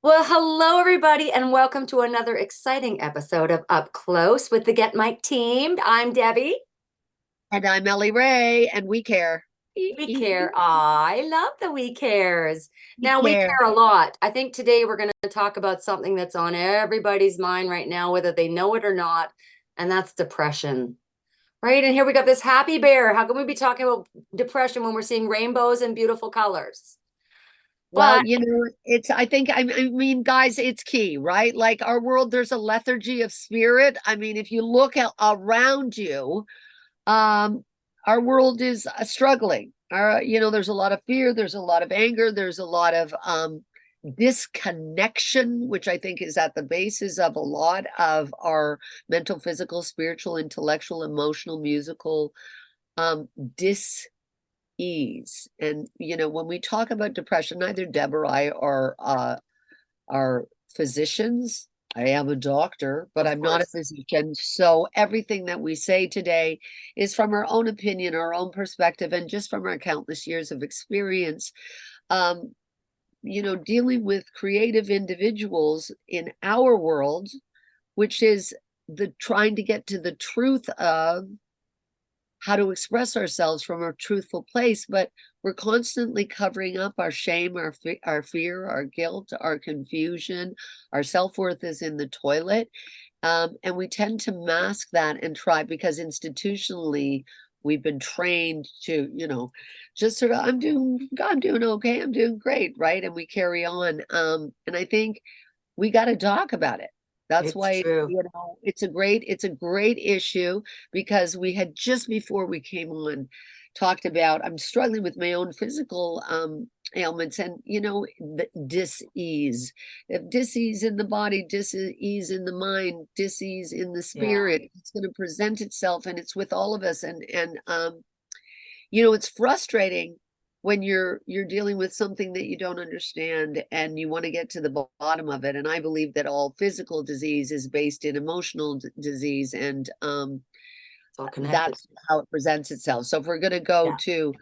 Well, hello, everybody, and welcome to another exciting episode of Up Close with the Get Mike team. I'm Debbie. And I'm Ellie Ray, and we care. We care. I love the we cares. We Now, we care. care a lot. I think today we're going to talk about something that's on everybody's mind right now, whether they know it or not, and that's depression. Right? And here we got this happy bear. How can we be talking about depression when we're seeing rainbows and beautiful colors? Well, But I mean, guys, it's key, right? Like our world, there's a lethargy of spirit. I mean, if you look around you, um, our world is struggling. There's a lot of fear, there's a lot of anger, there's a lot of disconnection, which I think is at the basis of a lot of our mental, physical, spiritual, intellectual, emotional, musical um dis ease. And when we talk about depression, neither Deb or I are physicians. I am a doctor, but of I'm not a course, physician. So everything that we say today is from our own opinion, our own perspective, and just from our countless years of experience. Um, Dealing with creative individuals in our world, which is the trying to get to the truth of how to express ourselves from a truthful place, but we're constantly covering up our shame, our fear, our guilt, our confusion. Our self-worth is in the toilet. And we tend to mask that and try because institutionally we've been trained to, just sort of, I'm doing okay, I'm doing great, right? And we carry on. And I think we got to talk about it. That's it's why, true. it's a great issue because we had just before we came on talked about I'm struggling with my own physical ailments and the dis-ease. If dis-ease in the body, dis-ease in the mind, dis-ease in the Yeah. spirit, it's going to present itself and it's with all of us. It's frustrating when you're dealing with something that you don't understand and you want to get to the bottom of it. And I believe that all physical disease is based in emotional disease, and It's all connected. that's how it presents itself. So if we're going to go Yeah. to,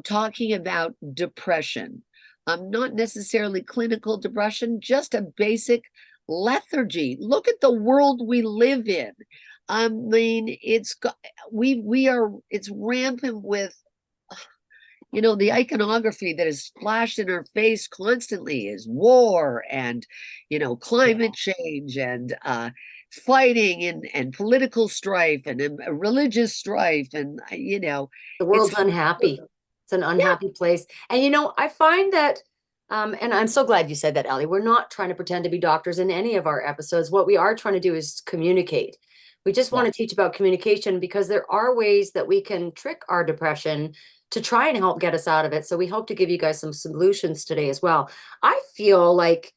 talking about depression, not necessarily clinical depression, just a basic lethargy. Look at the world we live in. I mean, it's rampant with the iconography that is flashed in our face constantly is war and climate change and fighting and political strife and religious strife, and The it's world's unhappy. It's an yeah. unhappy place. And I find that, and I'm so glad you said that, Ellie. We're not trying to pretend to be doctors in any of our episodes. What we are trying to do is communicate. We just want Yeah. to teach about communication because there are ways that we can trick our depression to try and help get us out of it. So we hope to give you guys some solutions today as well. I feel like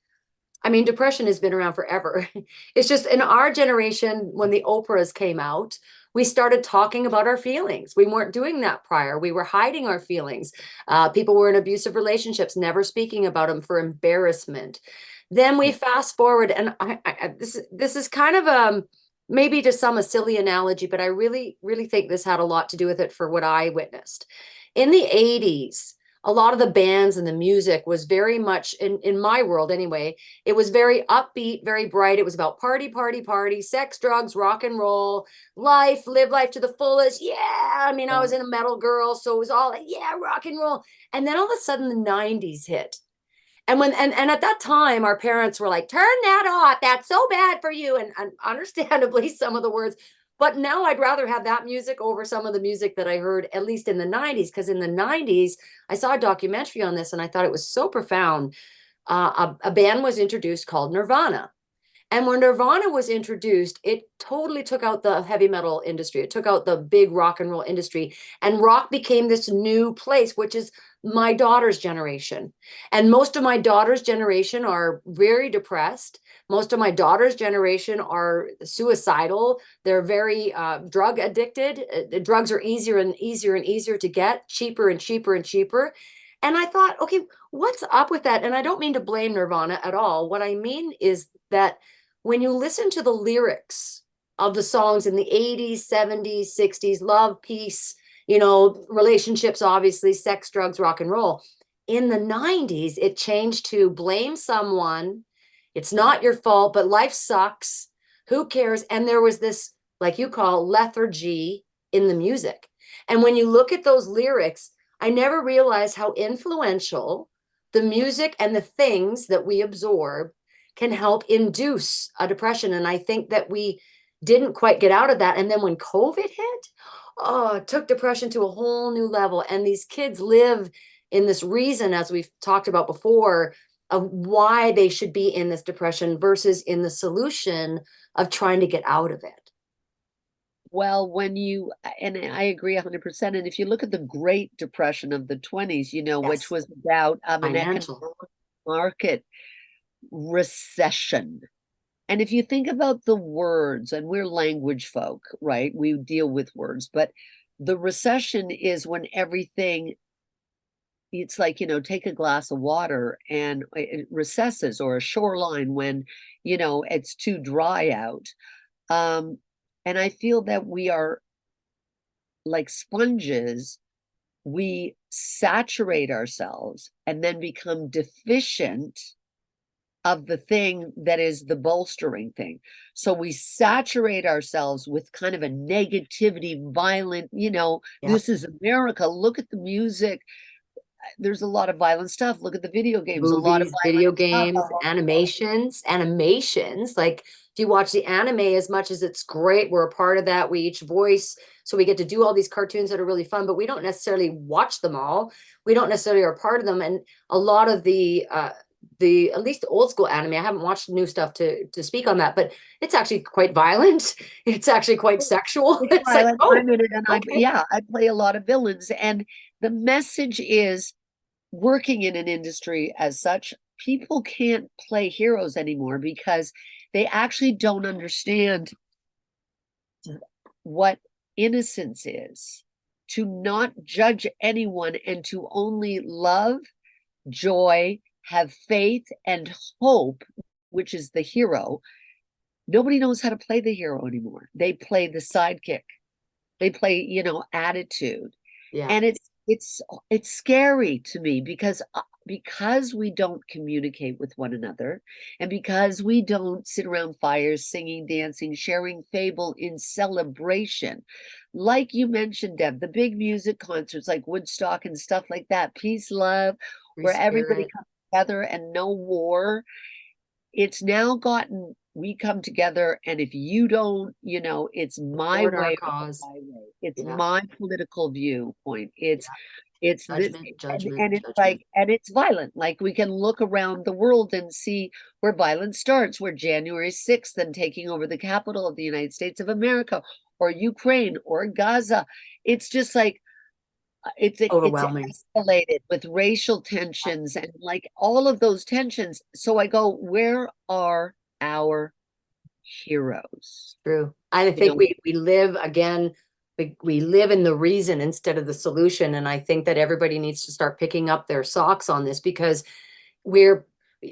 depression has been around forever. It's just in our generation, when the Oprahs came out, we started talking about our feelings. We weren't doing that prior. We were hiding our feelings. People were in abusive relationships, never speaking about them for embarrassment. Then we fast forward, and this is kind of maybe to some a silly analogy, but I really really think this had a lot to do with it for what I witnessed in the 80s. A lot of the bands and the music was very much in my world anyway, it was very upbeat, very bright. It was about party, party, party, sex, drugs, rock and roll, life, live life to the fullest. Yeah. I was in a metal girl, so it was all like, yeah, rock and roll. And then all of a sudden the 90s hit. And at that time, our parents were like, turn that off. That's so bad for you. And understandably, some of the words. But now I'd rather have that music over some of the music that I heard, at least in the 90s, because in the 90s, I saw a documentary on this and I thought it was so profound. A band was introduced called Nirvana. And when Nirvana was introduced, it totally took out the heavy metal industry. It took out the big rock and roll industry. And rock became this new place, which is my daughter's generation. And most of my daughter's generation are very depressed. Most of my daughter's generation are suicidal. They're very drug addicted. Drugs are easier and easier and easier to get, cheaper and cheaper and cheaper. And I thought, okay, what's up with that? And I don't mean to blame Nirvana at all. What I mean is that when you listen to the lyrics of the songs in the 80s, 70s, 60s, love, peace, relationships, obviously, sex, drugs, rock and roll, in the 90s, it changed to blame someone. It's not your fault, but life sucks. Who cares? And there was this, like you call, lethargy in the music. And when you look at those lyrics, I never realized how influential the music and the things that we absorb can help induce a depression. And I think that we didn't quite get out of that. And then when COVID hit, oh, it took depression to a whole new level. And these kids live in this reason, as we've talked about before, of why they should be in this depression versus in the solution of trying to get out of it. Well, and I agree 100%. And if you look at the Great Depression of the 20s, which Yes, was about an economic financial. market recession. And if you think about the words, and we're language folk, right? We deal with words, but the recession is when everything, it's like, take a glass of water and it recesses, or a shoreline when, it's too dry out. And I feel that we are like sponges. We saturate ourselves and then become deficient of the thing that is the bolstering thing. So we saturate ourselves with kind of a negativity, violent, this is America. Look at the music. There's a lot of violent stuff. Look at the video games, a lot of Movies, violent video stuff. games, animations. Like if you watch the anime, as much as it's great, we're a part of that. We each voice, so we get to do all these cartoons that are really fun, but we don't necessarily watch them all. We don't necessarily are part of them. And a lot of the at least the old school anime, I haven't watched new stuff to speak on that, but it's actually quite violent. It's actually quite sexual. It's It's like, violent. oh, I'm in it, and okay. I play a lot of villains. And the message is, working in an industry as such, people can't play heroes anymore because they actually don't understand what innocence is, to not judge anyone and to only love, joy, have faith, and hope, which is the hero. Nobody knows how to play the hero anymore. They play the sidekick. They play, attitude. Yeah. And it's scary to me because we don't communicate with one another, and because we don't sit around fires singing, dancing, sharing fable in celebration, like you mentioned, Deb, the big music concerts like Woodstock and stuff like that, peace, love, Free where everybody spirit. comes together and no war. It's now gotten, we come together, and if you don't, it's my Support our way or the cause. highway. It's Yeah. my political viewpoint. It's this, Judgment, and judgment, it's judgment. like, and it's violent. Like, we can look around the world and see where violence starts, where January 6th and taking over the capital of the United States of America, or Ukraine, or Gaza. It's just like, it's Overwhelming. escalated with racial tensions and like all of those tensions. So I go, where are our heroes? True. I You think know, we live again, we live in the reason instead of the solution. And I think that everybody needs to start picking up their socks on this, because we're,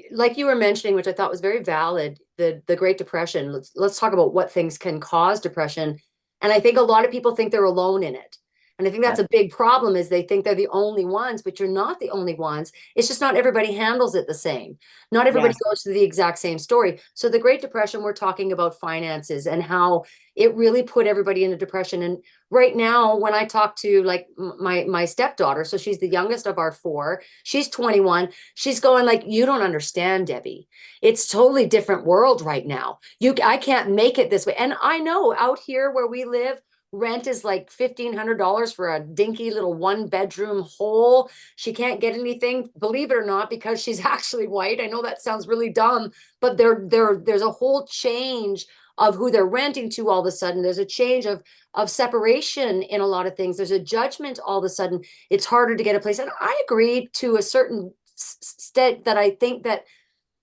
like you were mentioning, which I thought was very valid, the Great Depression. Let's talk about what things can cause depression. And I think a lot of people think they're alone in it. And I think that's that, a big problem, is they think they're the only ones, but you're not the only ones. It's just not everybody handles it the same. Not everybody yes, goes through the exact same story. So the Great Depression, we're talking about finances and how it really put everybody into depression. And right now, when I talk to like my stepdaughter, so she's the youngest of our four, she's 21, she's going like, you don't understand, Debbie. It's totally different world right now. I can't make it this way. And I know out here where we live, rent is like $1,500 for a dinky little 1-bedroom hole. She can't get anything, believe it or not, because she's actually white. I know that sounds really dumb, but there's a whole change of who they're renting to all of a sudden. There's a change of separation in a lot of things. There's a judgment all of a sudden. It's harder to get a place. And I agree to a certain state that I think that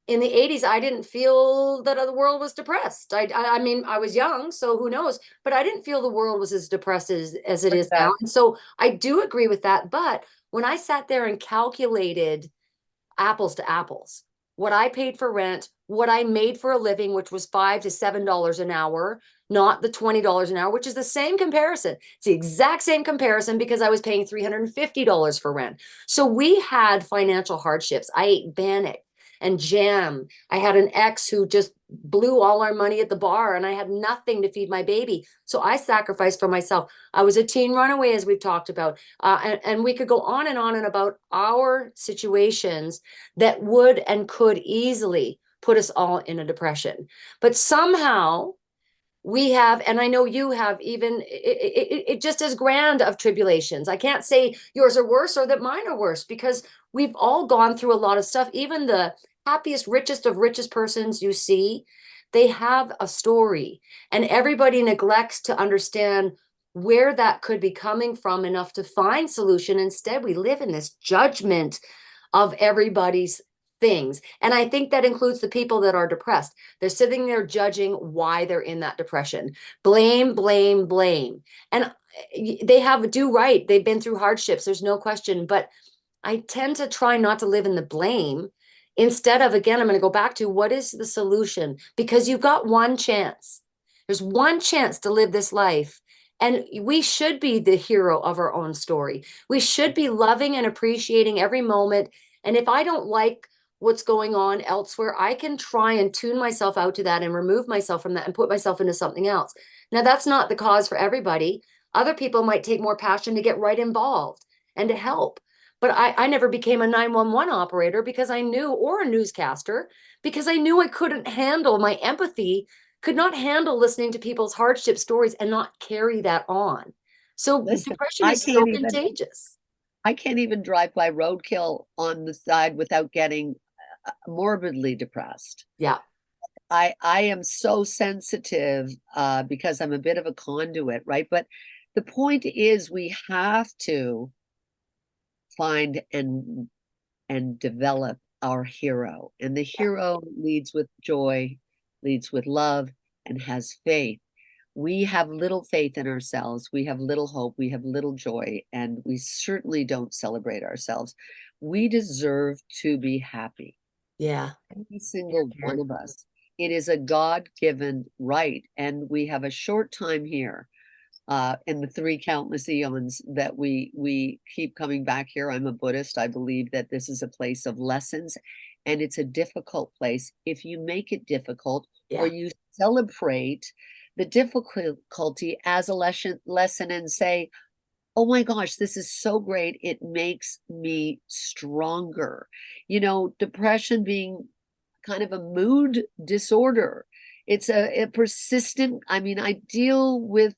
in the 80s, I didn't feel that the world was depressed. I mean, I was young, so who knows? But I didn't feel the world was as depressed as it is now. And so I do agree with that. But when I sat there and calculated apples to apples, what I paid for rent, what I made for a living, which was $5 to $7 an hour, not the $20 an hour, which is the same comparison. It's the exact same comparison because I was paying $350 for rent. So we had financial hardships. I ate Bannock and jam. I had an ex who just blew all our money at the bar and I had nothing to feed my baby. So I sacrificed for myself. I was a teen runaway, as we've talked about. And we could go on and about our situations that would and could easily put us all in a depression. But somehow we have, and I know you have, even it just as grand of tribulations. I can't say yours are worse or that mine are worse, because we've all gone through a lot of stuff. Even the happiest, richest of richest persons you see, they have a story, and everybody neglects to understand where that could be coming from enough to find solution. Instead, we live in this judgment of everybody's things. And I think that includes the people that are depressed. They're sitting there judging why they're in that depression. Blame, blame, blame. And they have do right. They've been through hardships. There's no question. But I tend to try not to live in the blame. Instead of, again, I'm going to go back to what is the solution? Because you've got one chance. There's one chance to live this life. And we should be the hero of our own story. We should be loving and appreciating every moment. And if I don't like what's going on elsewhere, I can try and tune myself out to that and remove myself from that and put myself into something else. Now, that's not the cause for everybody. Other people might take more passion to get right involved and to help. But I never became a 911 operator because I knew, or a newscaster, because I knew I couldn't handle my empathy, could not handle listening to people's hardship stories and not carry that on. So Listen, depression is so contagious. I can't even drive by roadkill on the side without getting morbidly depressed. Yeah. I am so sensitive because I'm a bit of a conduit, right? But the point is, we have to find and develop our hero. And the hero leads with joy, leads with love, and has faith. We have little faith in ourselves. We have little hope. We have little joy. And we certainly don't celebrate ourselves. We deserve to be happy. Yeah. Every single one of us. It is a God-given right. And we have a short time here in the three countless eons that we keep coming back here. I'm a Buddhist. I believe that this is a place of lessons, and it's a difficult place. If you make it difficult, or you celebrate the difficulty as a lesson and say, oh my gosh, this is so great, it makes me stronger. You know, depression being kind of a mood disorder. It's a persistent, I mean, I deal with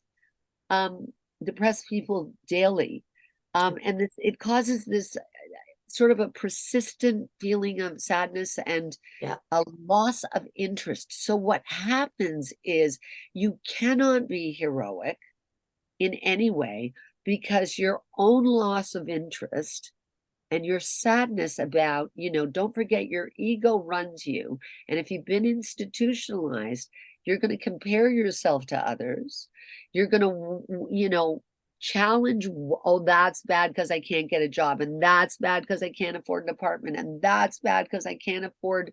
depressed people daily. And it causes this sort of a persistent feeling of sadness and a loss of interest. So what happens is you cannot be heroic in any way because your own loss of interest and your sadness about, you know, don't forget your ego runs you. And if you've been institutionalized, you're going to compare yourself to others. You're going to, you know, challenge, oh, that's bad because I can't get a job. And that's bad because I can't afford an apartment. And that's bad because I can't afford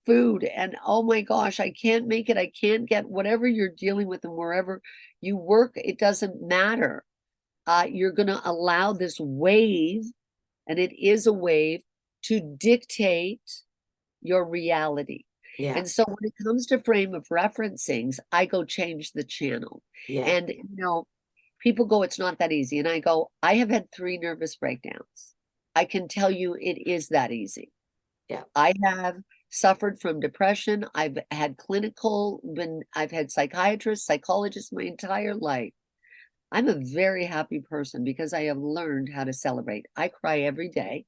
food. And oh my gosh, I can't make it. I can't get whatever you're dealing with, and wherever you work, it doesn't matter. You're going to allow this wave, and it is a wave, to dictate your reality. Yeah. And so when it comes to frame of referencings, I go change the channel. Yeah. And, you know, people go, it's not that easy. And I go, I have had 3 nervous breakdowns. I can tell you it is that easy. Yeah. I have suffered from depression. I've had I've had psychiatrists, psychologists my entire life. I'm a very happy person because I have learned how to celebrate. I cry every day.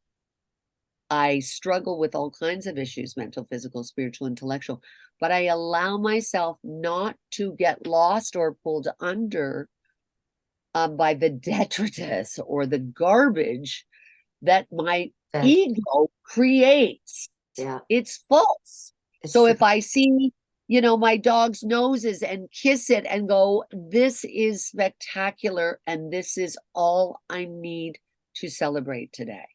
I struggle with all kinds of issues, mental, physical, spiritual, intellectual, but I allow myself not to get lost or pulled under by the detritus or the garbage that my ego creates. Yeah. It's false. So if I see, you know, my dog's noses and kiss it and go, this is spectacular and this is all I need to celebrate today.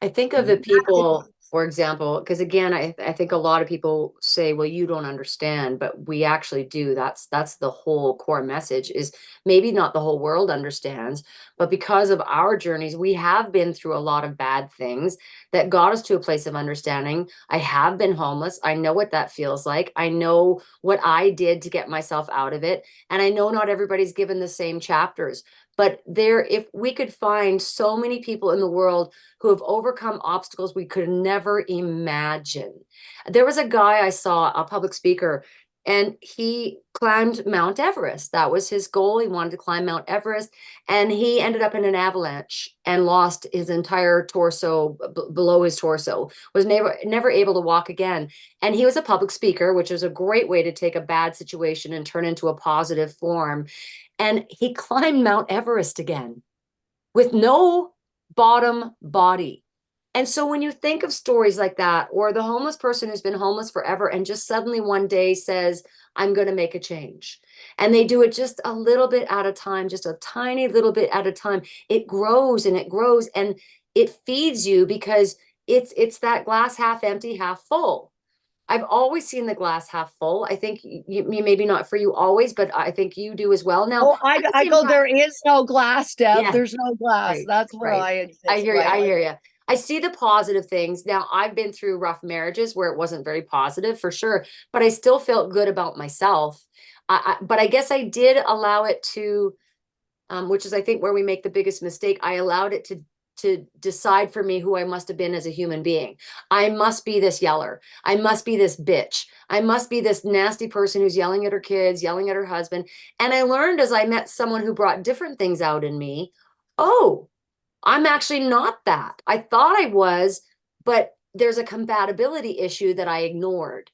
I think of the people, for example, because again, I think a lot of people say, well, you don't understand, but we actually do. That's the whole core message is maybe not the whole world understands, but because of our journeys, we have been through a lot of bad things that got us to a place of understanding. I have been homeless. I know what that feels like. I know what I did to get myself out of it. And I know not everybody's given the same chapters, but there, if we could find so many people in the world who have overcome obstacles we could never imagine. There was a guy I saw, a public speaker, and he climbed Mount Everest. That was his goal. He wanted to climb Mount Everest, and he ended up in an avalanche and lost his entire torso, below his torso, was never able to walk again. And he was a public speaker, which is a great way to take a bad situation and turn into a positive form. And he climbed Mount Everest again with no bottom body. And so when you think of stories like that, or the homeless person who's been homeless forever and just suddenly one day says, I'm going to make a change. And they do it just a little bit at a time, just a tiny little bit at a time. It grows and it grows and it feeds you because it's that glass half empty, half full. I've always seen the glass half full. I think maybe not for you always, but I think you do as well. Now, Oh, at the I same go, time, there is no glass, Deb. yeah, There's no glass. right, That's where right. I I exist, hear you. right? I hear you. I see the positive things. Now, I've been through rough marriages where it wasn't very positive for sure, but I still felt good about myself. But I guess I did allow it to, which is I think where we make the biggest mistake. I allowed it to decide for me who I must have been as a human being. I must be this yeller. I must be this bitch. I must be this nasty person who's yelling at her kids, yelling at her husband. And I learned as I met someone who brought different things out in me. Oh, I'm actually not that. I thought I was, but there's a compatibility issue that I ignored.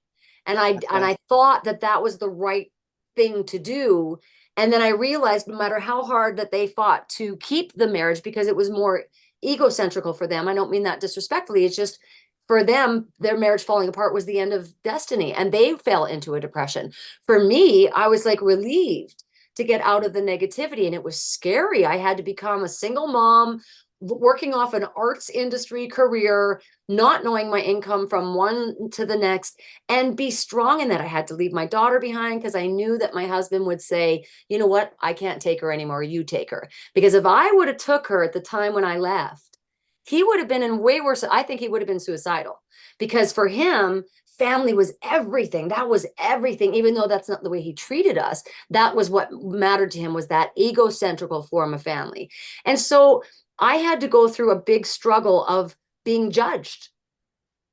And I thought that that was the right thing to do. And then I realized no matter how hard that they fought to keep the marriage because it was more egocentrical for them. I don't mean that disrespectfully. It's just for them, their marriage falling apart was the end of destiny and they fell into a depression. For me, I was like relieved to get out of the negativity. And it was scary. I had to become a single mom, working off an arts industry career, not knowing my income from one to the next, and be strong in that. I had to leave my daughter behind because I knew that my husband would say, you know what, I can't take her anymore. You take her. Because if I would have took her at the time when I left, he would have been in way worse. I think he would have been suicidal because for him, family was everything. That was everything, even though that's not the way he treated us. That was what mattered to him was that egocentrical form of family. And so I had to go through a big struggle of being judged.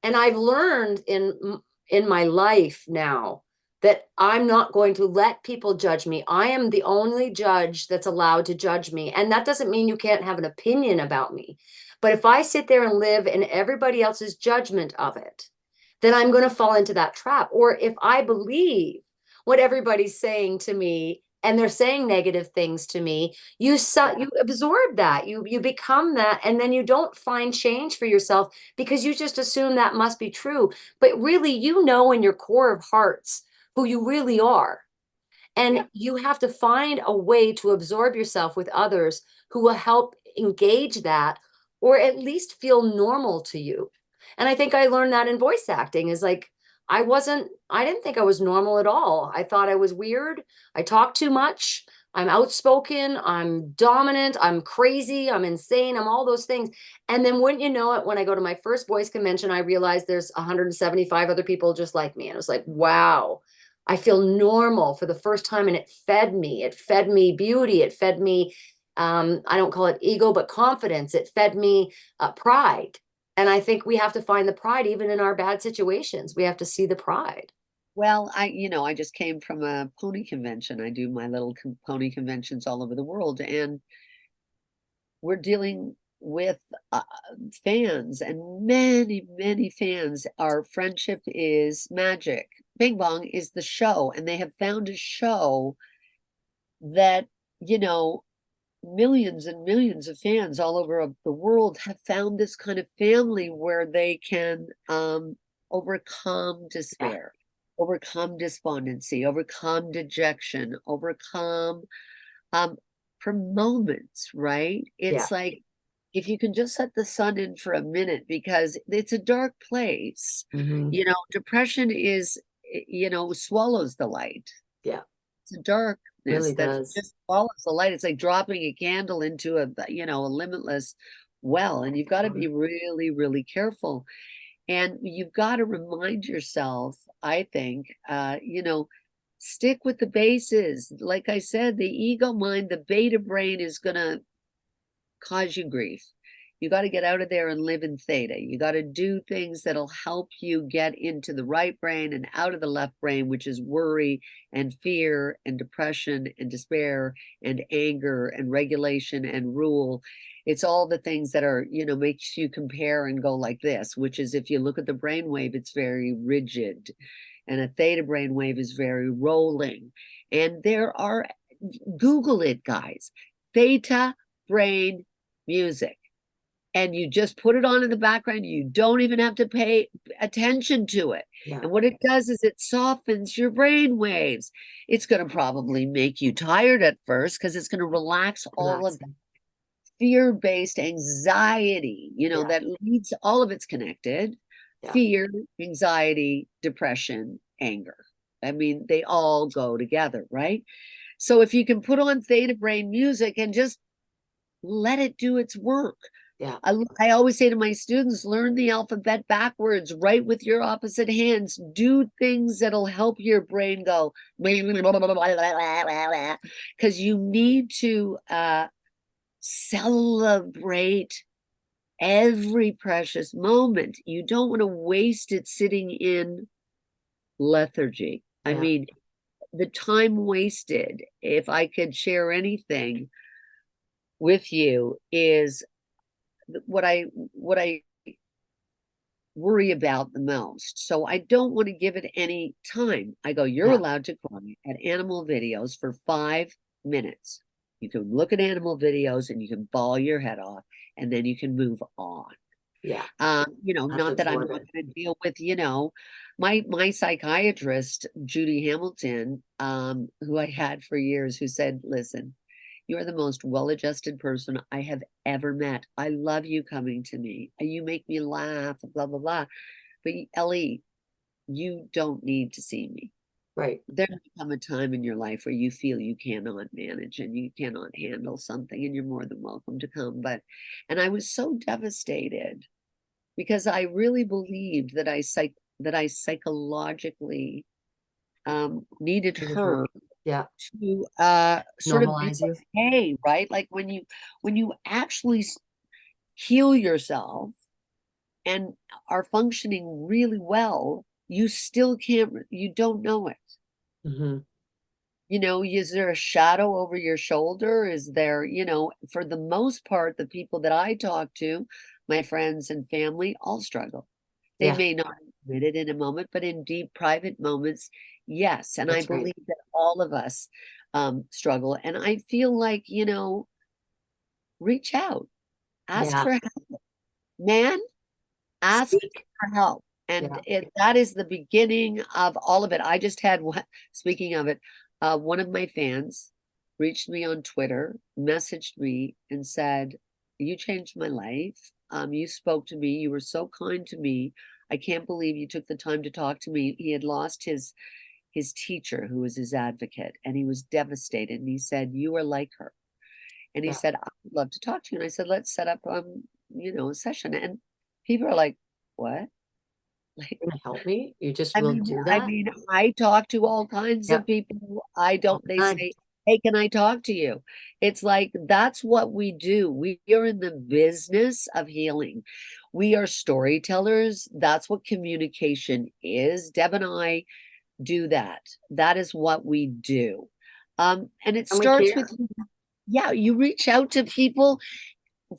And I've learned in my life now that I'm not going to let people judge me. I am the only judge that's allowed to judge me. And that doesn't mean you can't have an opinion about me. But if I sit there and live in everybody else's judgment of it, then I'm going to fall into that trap. Or if I believe what everybody's saying to me and they're saying negative things to me, you absorb that, you become that, and then you don't find change for yourself because you just assume that must be true. But really, you know in your core of hearts who you really are. And you have to find a way to absorb yourself with others who will help engage that or at least feel normal to you. And I think I learned that in voice acting is like, I didn't think I was normal at all. I thought I was weird. I talk too much. I'm outspoken. I'm dominant. I'm crazy. I'm insane. I'm all those things. And then wouldn't you know it, when I go to my first voice convention, I realized there's 175 other people just like me. And it was like, wow, I feel normal for the first time. And it fed me. It fed me beauty. It fed me, I don't call it ego, but confidence. It fed me pride. And I think we have to find the pride even in our bad situations. We have to see the pride. Well, I just came from a pony convention. I do my little pony conventions all over the world, and we're dealing with fans and many, many fans. Our friendship is magic. Bing Bong is the show, and they have found a show that, millions and millions of fans all over the world have found this kind of family where they can overcome despair, overcome despondency, overcome dejection, overcome for moments, right? Yeah. It's like if you can just let the sun in for a minute, because it's a dark place. Mhm. You know, depression is, swallows the light. Yeah, It's a darkness really that does. just swallows the light. It's like dropping a candle into a limitless well, and you've got to be really, really careful. And you've got to remind yourself, I think, stick with the bases. Like I said, the ego mind, the beta brain is going to cause you grief. You got to get out of there and live in theta. You got to do things that'll help you get into the right brain and out of the left brain, which is worry and fear and depression and despair and anger and regulation and rule. It's all the things that are, makes you compare and go like this, which is, if you look at the brain wave, it's very rigid, and a theta brain wave is very rolling. And Google it, guys, theta brain music, and you just put it on in the background. You don't even have to pay attention to it. Yeah. And what it does is it softens your brain waves. It's going to probably make you tired at first, because it's going to relax all of the fear-based anxiety, that leads, all of it's connected. Yeah. Fear, anxiety, depression, anger. I mean, they all go together, right? So if you can put on theta brain music and just let it do its work. Yeah. I always say to my students, learn the alphabet backwards, write with your opposite hands, do things that'll help your brain go, because you need to celebrate every precious moment. You don't want to waste it sitting in lethargy. Yeah. I mean, the time wasted, if I could share anything with you, is what I worry about the most. So I don't want to give it any time. I go, you're allowed to cry at animal videos for 5 minutes. You can look at animal videos and you can bawl your head off, and then you can move on. Yeah. Not that I'm not going to deal with, my psychiatrist, Judy Hamilton, who I had for years, who said, listen, you are the most well-adjusted person I have ever met. I love you coming to me. You make me laugh, blah, blah, blah. But Ellie, you don't need to see me. Right. There will come a time in your life where you feel you cannot manage and you cannot handle something, and you're more than welcome to come. And I was so devastated, because I really believed that I psychologically needed her to sort normalize of be okay, right? Like when you actually heal yourself and are functioning really well, you still you don't know it. Mm-hmm. Is there a shadow over your shoulder? Is there, for the most part, the people that I talk to, my friends and family, all struggle. They may not admit it in a moment, but in deep private moments, yes. And I believe that all of us struggle. And I feel like, reach out, ask for help. Man, ask for help. And that is the beginning of all of it. I just had speaking of it, one of my fans reached me on Twitter, messaged me and said, you changed my life. You spoke to me. You were so kind to me. I can't believe you took the time to talk to me. He had lost his teacher, who was his advocate, and he was devastated. And he said, you are like her. And he said, I would love to talk to you. And I said, let's set up, a session. And people are like, what? Like, help me? You just will do that? I mean, I talk to all kinds of people. They say, hey, can I talk to you? It's like, that's what we do. We are in the business of healing. We are storytellers. That's what communication is. Deb and I do that. That is what we do. And it starts with, you reach out to people.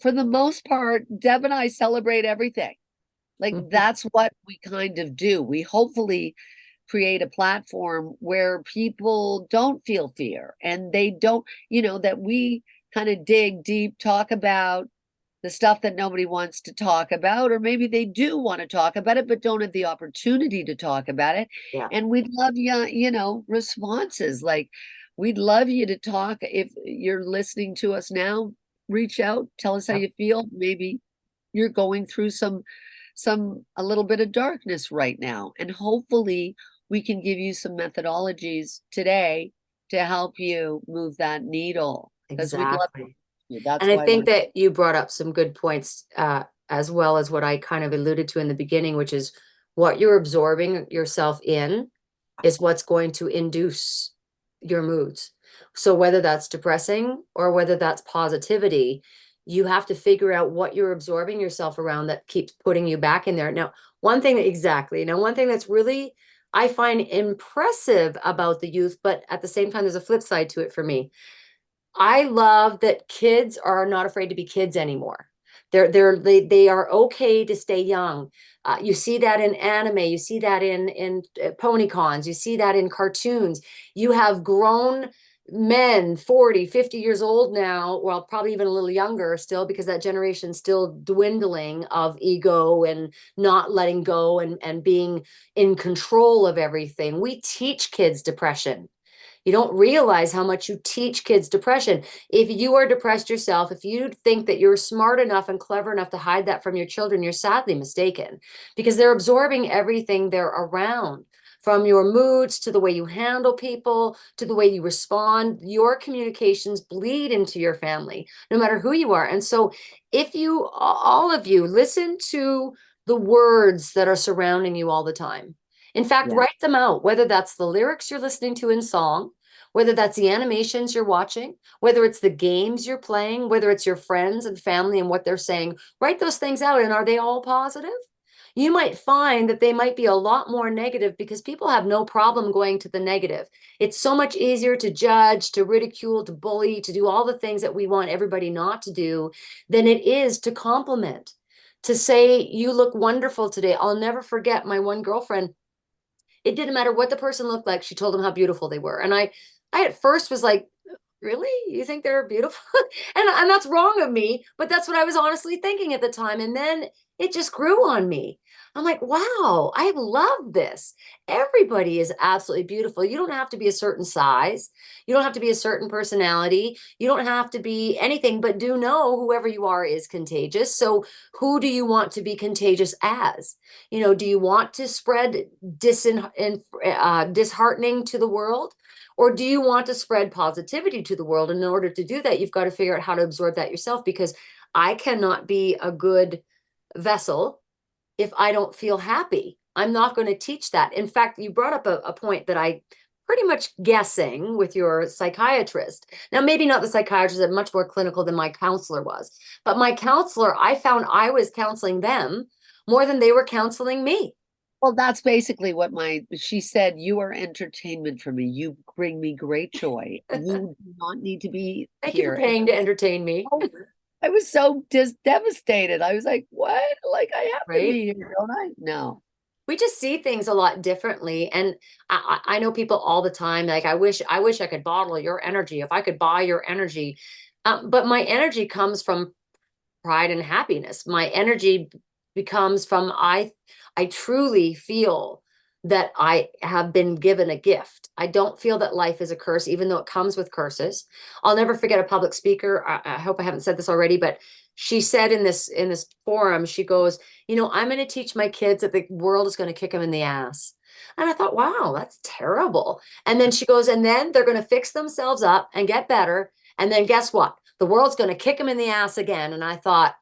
For the most part, Deb and I celebrate everything. Like, that's what we kind of do. We hopefully create a platform where people don't feel fear, and they don't, that we kind of dig deep, talk about the stuff that nobody wants to talk about, or maybe they do want to talk about it, but don't have the opportunity to talk about it. And we'd love you, responses. Like, we'd love you to talk. If you're listening to us now, reach out, tell us how Yep. you feel. Maybe you're going through a little bit of darkness right now. And hopefully we can give you some methodologies today to help you move that needle. Because we'd love Exactly. you. That's And I why think we're that you brought up some good points, as well as what I kind of alluded to in the beginning, which is what you're absorbing yourself in is what's going to induce your moods. So whether that's depressing or whether that's positivity, you have to figure out what you're absorbing yourself around that keeps putting you back in there. Now, one thing that's really I find impressive about the youth, but at the same time, there's a flip side to it for me. I love that kids are not afraid to be kids anymore. They are okay to stay young. You see that in anime, you see that in pony cons, you see that in cartoons. You have grown men 40, 50 years old now, well, probably even a little younger still, because that generation's still dwindling of ego and not letting go and being in control of everything. We teach kids depression. You don't realize how much you teach kids depression. If you are depressed yourself, if you think that you're smart enough and clever enough to hide that from your children, you're sadly mistaken, because they're absorbing everything they're around. From your moods to the way you handle people to the way you respond, your communications bleed into your family, no matter who you are. And so, if you, all of you, listen to the words that are surrounding you all the time. In fact, yeah. write them out, whether that's the lyrics you're listening to in song, whether that's the animations you're watching, whether it's the games you're playing, whether it's your friends and family and what they're saying, write those things out. And are they all positive? You might find that they might be a lot more negative because people have no problem going to the negative. It's so much easier to judge, to ridicule, to bully, to do all the things that we want everybody not to do than it is to compliment, to say, you look wonderful today. I'll never forget my one girlfriend. It didn't matter what the person looked like. She told them how beautiful they were. And I at first was like, really? You think they're beautiful? And that's wrong of me, but that's what I was honestly thinking at the time. And then it just grew on me. I'm like, wow, I love this. Everybody is absolutely beautiful. You don't have to be a certain size. You don't have to be a certain personality. You don't have to be anything, but do know whoever you are is contagious. So who do you want to be contagious as? Do you want to spread disheartening to the world? Or do you want to spread positivity to the world? And in order to do that, you've got to figure out how to absorb that yourself, because I cannot be a good vessel if I don't feel happy. I'm not going to teach that. In fact, you brought up a point that I pretty much guessing with your psychiatrist. Now, maybe not the psychiatrist, is much more clinical than my counselor was. But my counselor, I found I was counseling them more than they were counseling me. Well, that's basically what she said, you are entertainment for me. You bring me great joy. You do not need to be Thank you for here. And paying to entertain me, I was so just devastated. I was like, what? Like, I have to right? be here, don't I? No. We just see things a lot differently. And I know people all the time, like, I wish I could bottle your energy. If I could buy your energy. But my energy comes from pride and happiness. My energy becomes from I truly feel that I have been given a gift. I don't feel that life is a curse, even though it comes with curses. I'll never forget a public speaker. I hope I haven't said this already, but she said in this forum, she goes, I'm going to teach my kids that the world is going to kick them in the ass. And I thought, wow, that's terrible. And then she goes, and then they're going to fix themselves up and get better. And then guess what? The world's going to kick them in the ass again. And I thought,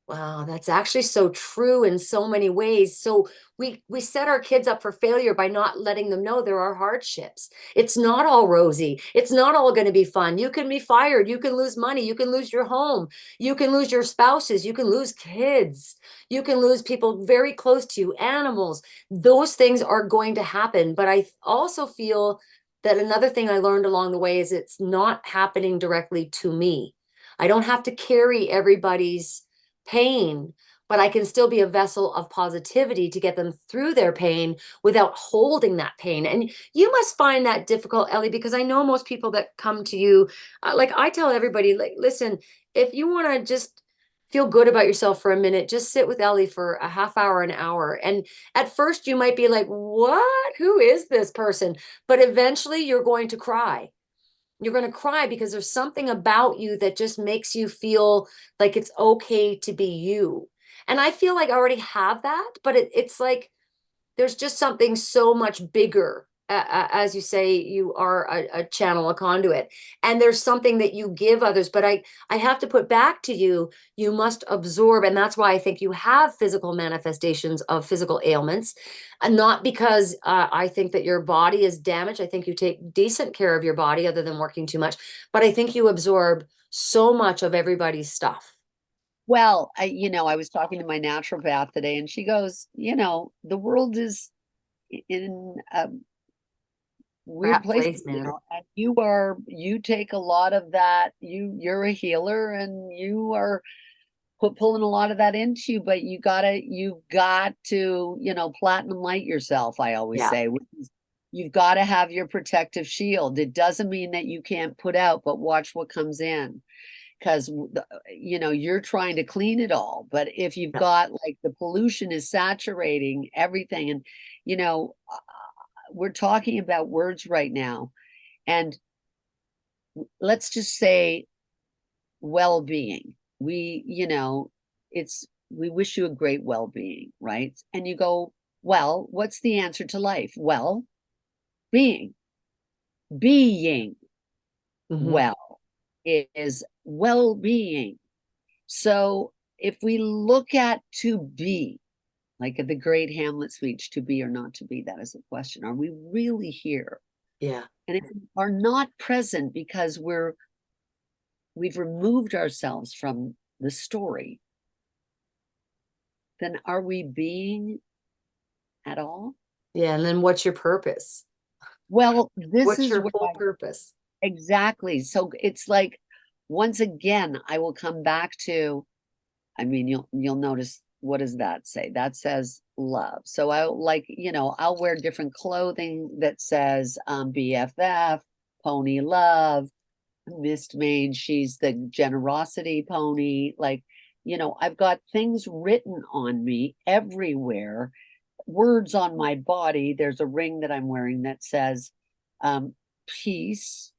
wow, that's actually so true in so many ways. So we set our kids up for failure by not letting them know there are hardships. It's not all rosy. It's not all going to be fun. You can be fired. You can lose money. You can lose your home. You can lose your spouses. You can lose kids. You can lose people very close to you, animals. Those things are going to happen. But I also feel that another thing I learned along the way is it's not happening directly to me. I don't have to carry everybody's pain, but I can still be a vessel of positivity to get them through their pain without holding that pain. And you must find that difficult, Ellie, because I know most people that come to you, like I tell everybody, like, listen, if you want to just feel good about yourself for a minute, just sit with Ellie for a half hour, an hour. And at first you might be like, what? Who is this person? But eventually you're going to cry. You're going to cry because there's something about you that just makes you feel like it's okay to be you. And I feel like I already have that, but it's like there's just something so much bigger. As you say, you are a channel, a conduit, and there's something that you give others. But I have to put back to you, you must absorb. And that's why I think you have physical manifestations of physical ailments, and not because I think that your body is damaged. I think you take decent care of your body other than working too much. But I think you absorb so much of everybody's stuff. Well, I was talking to my naturopath today and she goes, the world is in a weird That place, place, man. and you take a lot of that. You're a healer and you are pulling a lot of that into you, but you've got to, platinum light yourself, I always Yeah. say, which is you've got to have your protective shield. It doesn't mean that you can't put out, but watch what comes in. Because you're trying to clean it all, but if you've Yeah. got like the pollution is saturating everything, and we're talking about words right now, and let's just say well-being. We wish you a great well-being, right? And you go, well, what's the answer to life? Well, being Mhm. well is well-being. So if we look at to be, like at the great Hamlet speech, to be or not to be, that is the question. Are we really here? Yeah. And if we are not present because we've removed ourselves from the story, then are we being at all? Yeah. And then what's your purpose? Well, this What's is your where whole purpose? exactly. So it's like, once again, I will come back to, I mean, you'll notice, what does that say? That says love. So I'll wear different clothing that says BFF, pony love, Mist Maid, she's the generosity pony. I've got things written on me everywhere, words on my body. There's a ring that I'm wearing that says peace.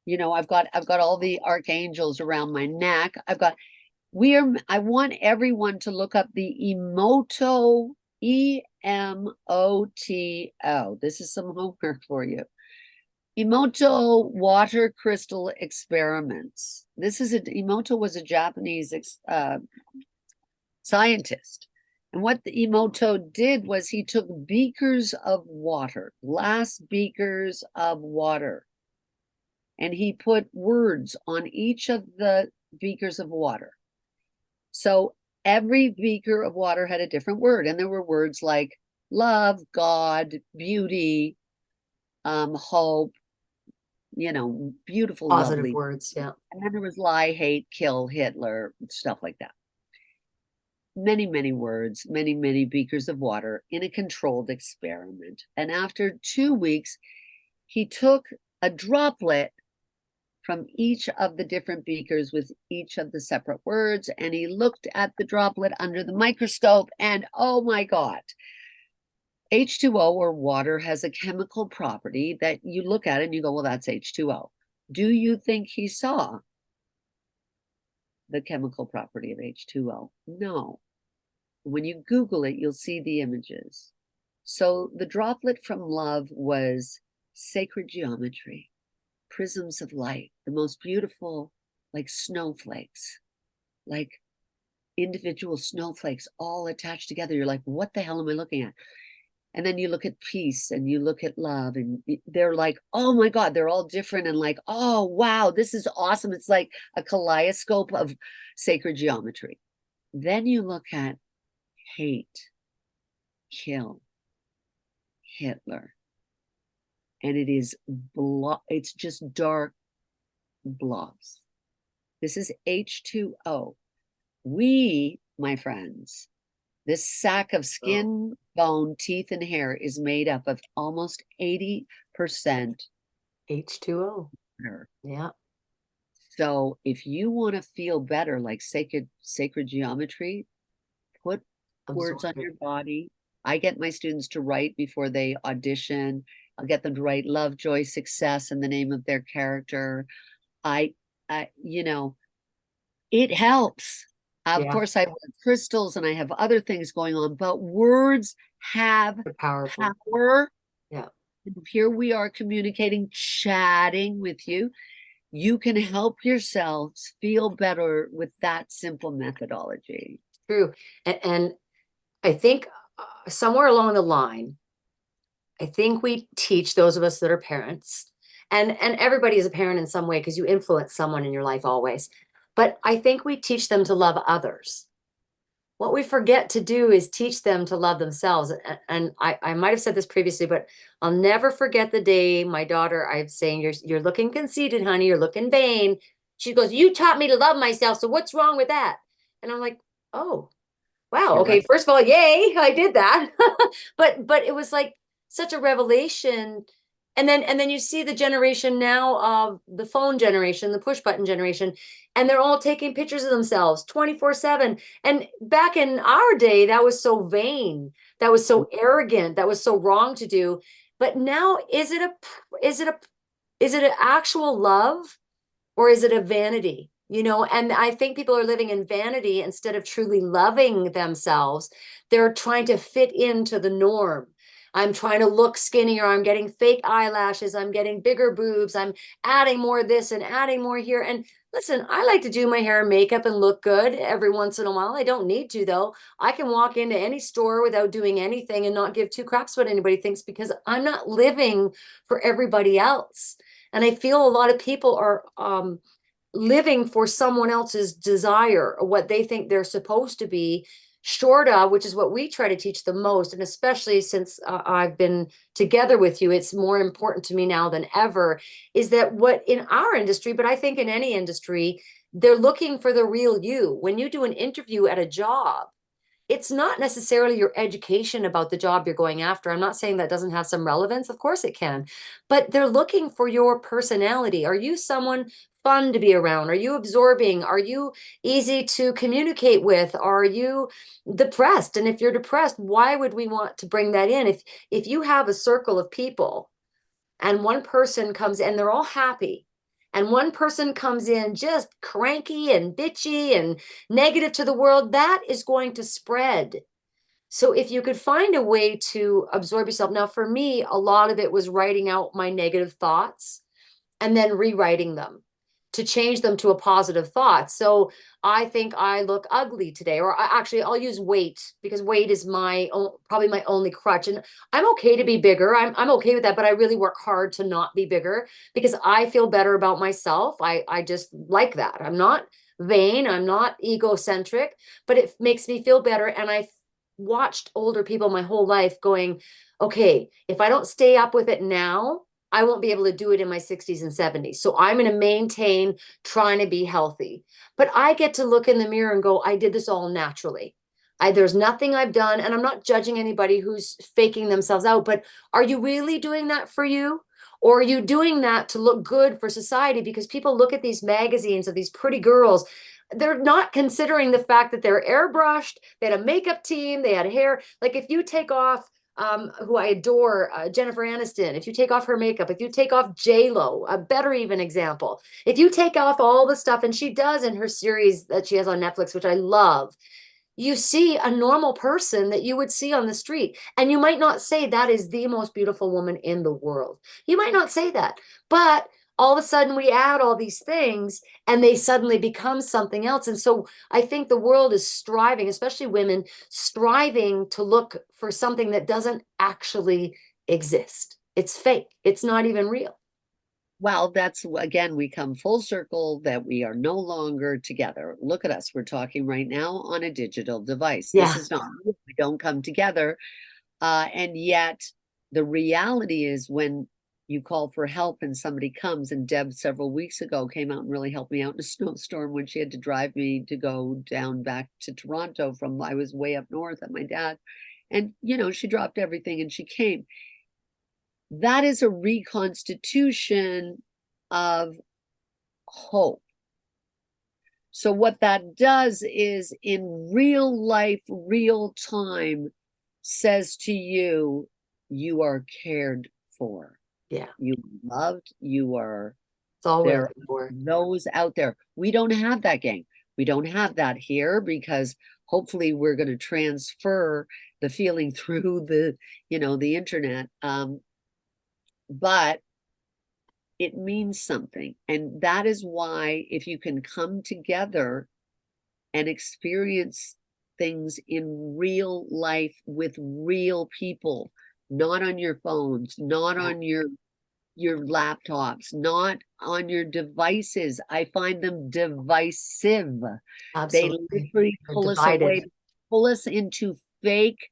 I've got all the archangels around my neck. I want everyone to look up the Emoto, Emoto. This is some homework for you. Emoto water crystal experiments. Emoto was a Japanese scientist. And what the Emoto did was he took beakers of water, glass beakers of water, and he put words on each of the beakers of water. So every beaker of water had a different word, and there were words like love, God, beauty, hope, beautiful, Positive lovely. words. Yeah. And then there was lie, hate, kill, Hitler, stuff like that. Many, many words, many, many beakers of water in a controlled experiment. And after 2 weeks, he took a droplet from each of the different beakers with each of the separate words, and he looked at the droplet under the microscope, and oh my God, H2O, or water, has a chemical property that you look at and you go, well, that's H2O. Do you think he saw the chemical property of H2O? No. When you Google it, you'll see the images. So the droplet from love was sacred geometry, prisms of light, the most beautiful, like snowflakes, like individual snowflakes all attached together. You're like, what the hell am I looking at? And then you look at peace and you look at love, and they're like, oh my God, they're all different. And like, oh, wow, this is awesome. It's like a kaleidoscope of sacred geometry. Then you look at hate, kill, Hitler. And it's just dark blobs. This is H2O. We, my friends, this sack of skin, bone, teeth, and hair is made up of almost 80% H2O. water. Yeah. So if you want to feel better, like sacred geometry, put words on Absorb it. your body. I get my students to write before they audition. I'll get them to write love, joy, success in the name of their character. I, you know, it helps. Of Yeah, course, I work crystals and I have other things going on, but words have they're powerful. power. Yeah. And here we are communicating, chatting with you. You can help yourselves feel better with that simple methodology. True. And I think somewhere along the line, I think we teach those of us that are parents, and everybody is a parent in some way because you influence someone in your life always. But I think we teach them to love others. What we forget to do is teach them to love themselves. And I might have said this previously, but I'll never forget the day my daughter, I'm saying, you're looking conceited, honey, you're looking vain. She goes, you taught me to love myself, so what's wrong with that? And I'm like, oh, wow. You're Okay. right. First of all, yay, I did that. But it was like such a revelation. And then you see the generation now of the phone generation, the push button generation, and they're all taking pictures of themselves 24/7. And back in our day, that was so vain, that was so arrogant, that was so wrong to do. But now is it an actual love? Or is it a vanity? And I think people are living in vanity instead of truly loving themselves. They're trying to fit into the norm. I'm trying to look skinnier. I'm getting fake eyelashes. I'm getting bigger boobs. I'm adding more of this and adding more here. And listen, I like to do my hair and makeup and look good every once in a while. I don't need to, though. I can walk into any store without doing anything and not give two craps what anybody thinks because I'm not living for everybody else. And I feel a lot of people are living for someone else's desire or what they think they're supposed to be, short of, which is what we try to teach the most. And especially since I've been together with you, it's more important to me now than ever, is that what in our industry, but I think in any industry, they're looking for the real you. When you do an interview at a job, it's not necessarily your education about the job you're going after. I'm not saying that doesn't have some relevance. Of course it can. But they're looking for your personality. Are you someone fun to be around? Are you absorbing? Are you easy to communicate with? Are you depressed? And if you're depressed, why would we want to bring that in? If you have a circle of people and one person comes in, they're all happy, and one person comes in just cranky and bitchy and negative to the world, that is going to spread. So if you could find a way to absorb yourself. Now, for me, a lot of it was writing out my negative thoughts and then rewriting them to change them to a positive thought. So I think I look ugly today, or actually I'll use weight because weight is probably my only crutch. And I'm okay to be bigger. I'm okay with that, but I really work hard to not be bigger because I feel better about myself. I just like that. I'm not vain, I'm not egocentric, but it makes me feel better. And I watched older people my whole life going, okay, if I don't stay up with it now, I won't be able to do it in my 60s and 70s. So I'm going to maintain trying to be healthy. But I get to look in the mirror and go, I did this all naturally. There's nothing I've done, and I'm not judging anybody who's faking themselves out, but are you really doing that for you? Or are you doing that to look good for society? Because people look at these magazines of these pretty girls, they're not considering the fact that they're airbrushed, they had a makeup team, they had hair. Like if you take off who I adore, Jennifer Aniston, if you take off her makeup, if you take off J-Lo, a better even example, if you take off all the stuff, and she does in her series that she has on Netflix, which I love, you see a normal person that you would see on the street. And you might not say that is the most beautiful woman in the world. You might not say that, but all of a sudden we add all these things and they suddenly become something else. And so I think the world is striving, especially women, striving to look for something that doesn't actually exist. It's fake. It's not even real. Well, that's again, we come full circle that we are no longer together. Look at us. We're talking right now on a digital device. This Yeah. is not, we don't come together. And yet the reality is when you call for help and somebody comes, and Deb several weeks ago came out and really helped me out in a snowstorm when she had to drive me to go down back to Toronto from, I was way up north at my dad. And, she dropped everything and she came. That is a reconstitution of hope. So what that does is in real life, real time, says to you, you are cared for. Yeah. You are loved. You are, It's all we're there looking for. are those out there. We don't have that, gang. We don't have that here because hopefully we're going to transfer the feeling through the, the internet. But it means something. And that is why if you can come together and experience things in real life with real people, not on your phones, not Yeah. on your laptops, not on your devices. I find them divisive. They Absolutely. literally They're pull us divided. away, pull us into fake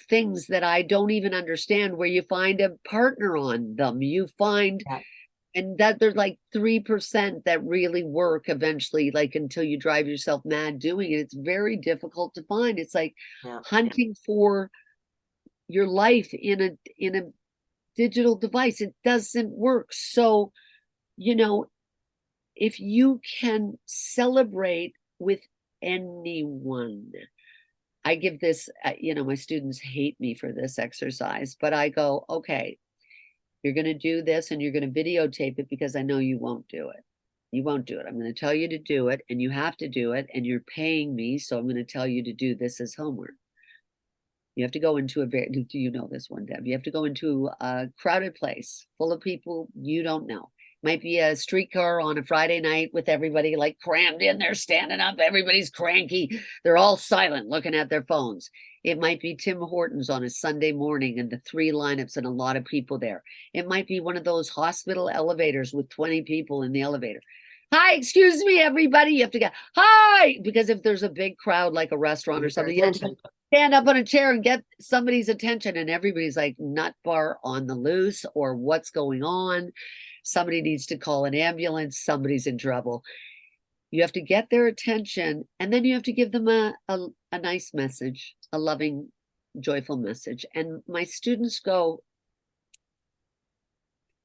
things that I don't even understand, where you find a partner on them. You find Yeah. and that there's like 3% that really work eventually, like until you drive yourself mad doing it. It's very difficult to find. It's like Yeah. hunting for your life in a digital device. It doesn't work. So, if you can celebrate with anyone, I give this, my students hate me for this exercise, but I go, okay, you're going to do this and you're going to videotape it because I know you won't do it. You won't do it. I'm going to tell you to do it and you have to do it and you're paying me. So I'm going to tell you to do this as homework. You have to go into do you know this one, Deb? You have to go into a crowded place full of people you don't know. Might be a streetcar on a Friday night with everybody like crammed in there, standing up. Everybody's cranky. They're all silent, looking at their phones. It might be Tim Hortons on a Sunday morning and the 3 lineups and a lot of people there. It might be one of those hospital elevators with 20 people in the elevator. Hi, excuse me, everybody. You have to go, hi, because if there's a big crowd like a restaurant or something, you have to stand up on a chair and get somebody's attention, and everybody's like nut bar on the loose, or what's going on. Somebody needs to call an ambulance. Somebody's in trouble. You have to get their attention, and then you have to give them a nice message, a loving, joyful message. And my students go,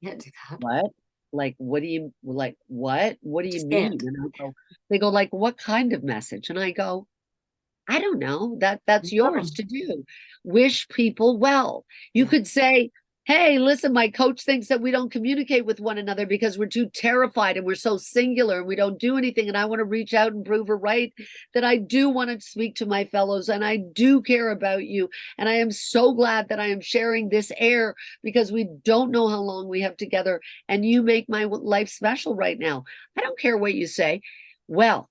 Can't do that. what? Like, what do you like? What do you Just mean? can't. And they go like, what kind of message? And I go, I don't know. That's yours No. to do. Wish people well. You Yeah. could say, hey, listen, my coach thinks that we don't communicate with one another because we're too terrified and we're so singular and we don't do anything. And I want to reach out and prove her right, that I do want to speak to my fellows and I do care about you. And I am so glad that I am sharing this air because we don't know how long we have together. And you make my life special right now. I don't care what you say. Well,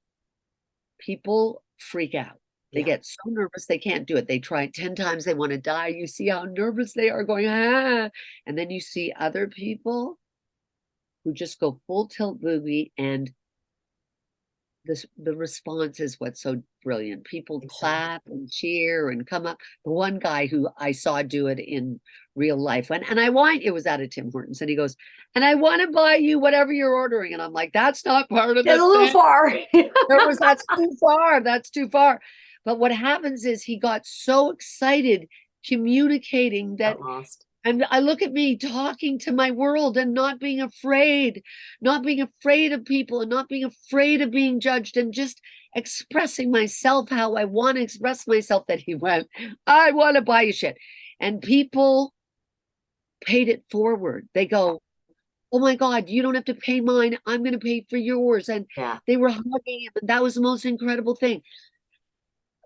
people freak out. They Yeah. get so nervous they can't do it. They try 10 times, they want to die. You see how nervous they are going, ah. And then you see other people who just go full tilt boogie, and the response is what's so brilliant. People Exactly. clap and cheer and come up. The one guy who I saw do it in real life, and it was out of Tim Hortons, and he goes, and I want to buy you whatever you're ordering. And I'm like, that's not part of It's the a little thing. far. That's too far. That's too far. But what happens is he got so excited communicating that, Got lost. and I look at me talking to my world and not being afraid of people and not being afraid of being judged and just expressing myself how I want to express myself, that he went, I want to buy you shit. And people paid it forward. They go, oh my God, you don't have to pay mine. I'm going to pay for yours. And Yeah. they were hugging him. And that was the most incredible thing.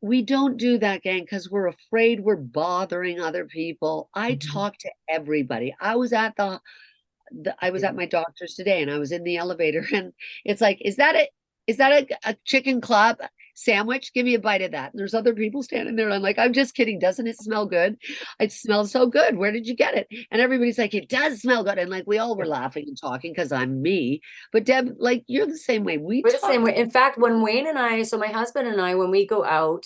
We don't do that, gang, because we're afraid we're bothering other people. I talk to everybody. I was at my doctor's today, and I was in the elevator, and it's like, is that a chicken club sandwich? Give me a bite of that. And there's other people standing there, and I'm like, I'm just kidding. Doesn't it smell good? It smells so good. Where did you get it? And everybody's like, it does smell good. And like, we all were laughing and talking because I'm me. But Deb, like, you're the same way. We're the same way. In fact, when Wayne and I, so my husband and I, when we go out,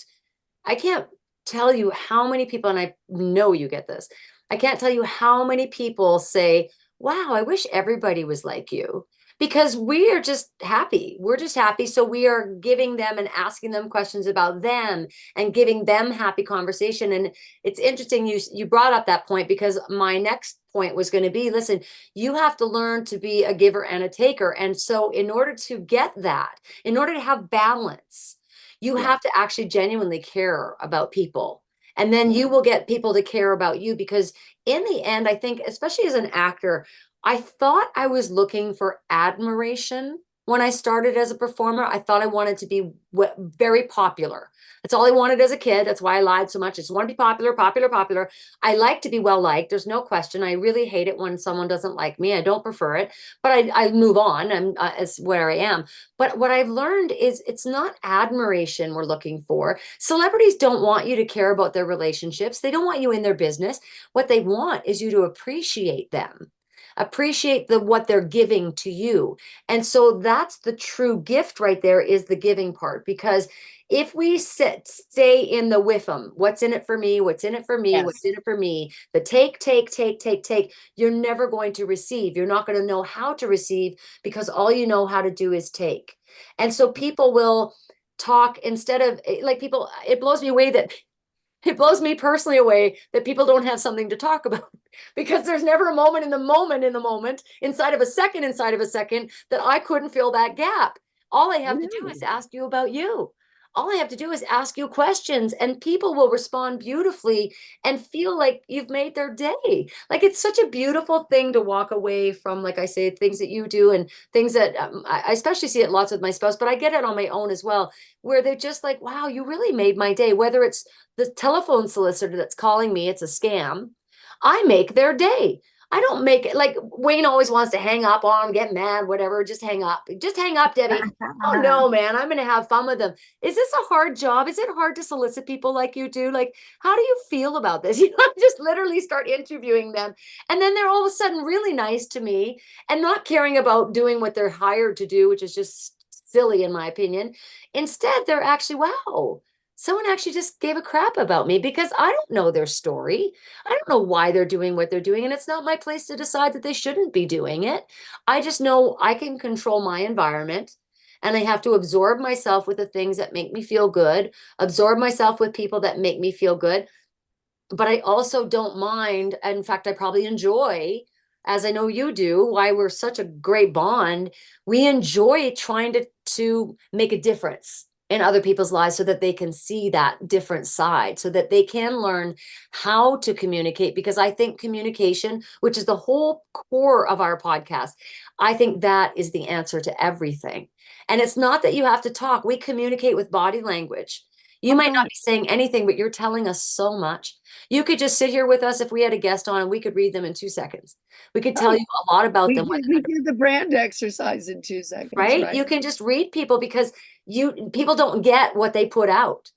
I can't tell you how many people, and I know you get this, I can't tell you how many people say, wow, I wish everybody was like you. Because we are just happy. We're just happy. So we are giving them and asking them questions about them and giving them happy conversation. And it's interesting you brought up that point, because my next point was going to be, listen, you have to learn to be a giver and a taker. And so in order to get that, in order to have balance, you have to actually genuinely care about people And then you will get people to care about you, because in the end, I think, especially as an actor, I thought I was looking for admiration when I started as a performer. I thought I wanted to be very popular. That's all I wanted as a kid. That's why I lied so much. I just want to be popular, popular, popular. I like to be well liked. There's no question. I really hate it when someone doesn't like me. I don't prefer it, but I move on. It's where I am. But what I've learned is it's not admiration we're looking for. Celebrities don't want you to care about their relationships. They don't want you in their business. What they want is you to appreciate them, appreciate what they're giving to you. And so that's the true gift right there, is the giving part. Because if we stay in the with them, what's in it for me, what's in it for me, what's Yes. in it for me, the take, you're never going to receive. You're not going to know how to receive, because all you know how to do is take. And so people will talk instead of, like, people, it blows me away that it blows me personally away that people don't have something to talk about, because there's never a moment in the moment inside of a second that I couldn't fill that gap. All I have to do is ask you about you. All I have to do is ask you questions, and people will respond beautifully and feel like you've made their day. Like, it's such a beautiful thing to walk away from, like I say, things that you do and things that I especially see it lots with my spouse, but I get it on my own as well, where they're just like, wow, you really made my day. Whether it's the telephone solicitor that's calling me, it's a scam, I make their day. I don't make it like Wayne always wants to hang up on, get mad, whatever. Just hang up. Just hang up, Debbie. Oh no, man, I'm going to have fun with them. Is this a hard job? Is it hard to solicit people like you do? Like, how do you feel about this? You know, just literally start interviewing them. And then they're all of a sudden really nice to me and not caring about doing what they're hired to do, which is just silly in my opinion. Instead, they're actually, wow, someone actually just gave a crap about me, because I don't know their story. I don't know why they're doing what they're doing. And it's not my place to decide that they shouldn't be doing it. I just know I can control my environment, and I have to absorb myself with the things that make me feel good, absorb myself with people that make me feel good. But I also don't mind. In fact, I probably enjoy, as I know you do, why we're such a great bond. We enjoy trying to make a difference in other people's lives, so that they can see that different side, so that they can learn how to communicate. Because I think communication, which is the whole core of our podcast, I think that is the answer to everything. And it's not that you have to talk. We communicate with body language. You might not be saying anything, but you're telling us so much. You could just sit here with us if we had a guest on, and we could read them in 2 seconds. We could tell you a lot about them. We did the brand exercise in 2 seconds, Right? You can just read people, because people don't get what they put out.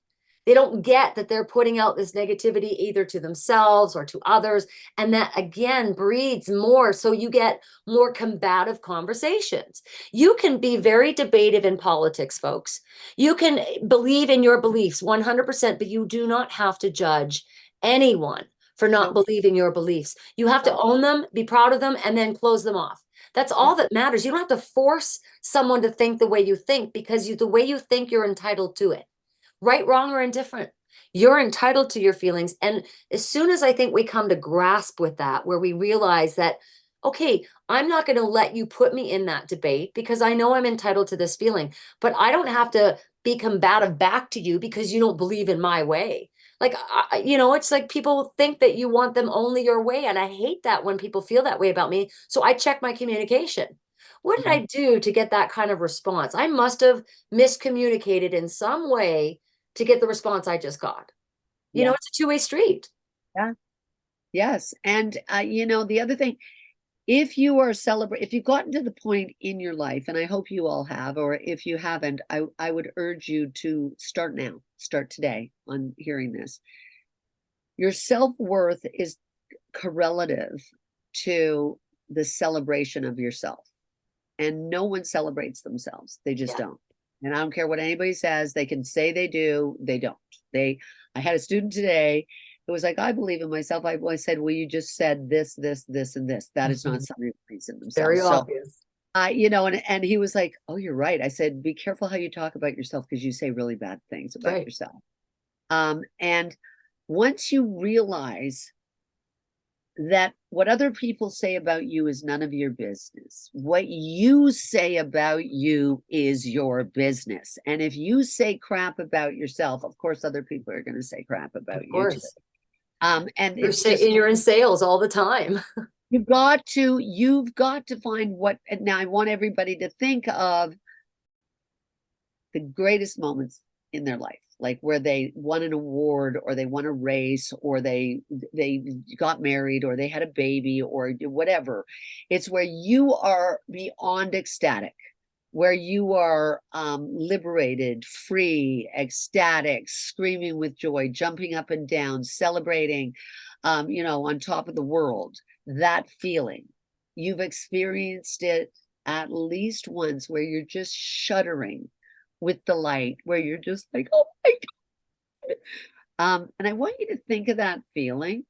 They don't get that they're putting out this negativity either to themselves or to others. And that again breeds more. So you get more combative conversations. You can be very debative in politics, folks. You can believe in your beliefs 100%, but you do not have to judge anyone for not believing your beliefs. You have to own them, be proud of them, and then close them off. That's all that matters. You don't have to force someone to think the way you think, because the way you think, you're entitled to it. Right, wrong, or indifferent. You're entitled to your feelings. And as soon as I think we come to grasp with that, where we realize that, okay, I'm not going to let you put me in that debate, because I know I'm entitled to this feeling, but I don't have to be combative back to you because you don't believe in my way. Like, it's like people think that you want them only your way. And I hate that when people feel that way about me. So I check my communication. What did I do to get that kind of response? I must have miscommunicated in some way to get the response I just got. It's a two-way street. Yeah. Yes. And, the other thing, if you've gotten to the point in your life, and I hope you all have, or if you haven't, I would urge you to start now, start today on hearing this. Your self-worth is correlative to the celebration of yourself. And no one celebrates themselves. They just don't. And I don't care what anybody says. They can say they do. They don't. I had a student today who was like, I believe in myself. I said, well, you just said this, this, this, and this. That is not somebody who believes in themselves. Very obvious. And he was like, oh, you're right. I said, be careful how you talk about yourself, because you say really bad things about yourself. And once you realize that what other people say about you is none of your business. What you say about you is your business. And if you say crap about yourself, of course, other people are going to say crap Of about you too. course. And it's just, You're in sales all the time. you've got to find what, and now I want everybody to think of the greatest moments in their life, like where they won an award or they won a race or they got married or they had a baby or whatever. It's where you are beyond ecstatic, where you are liberated, free, ecstatic, screaming with joy, jumping up and down, celebrating, on top of the world. That feeling, you've experienced it at least once, where you're just shuddering with delight, where you're just like, oh my God. And I want you to think of that feeling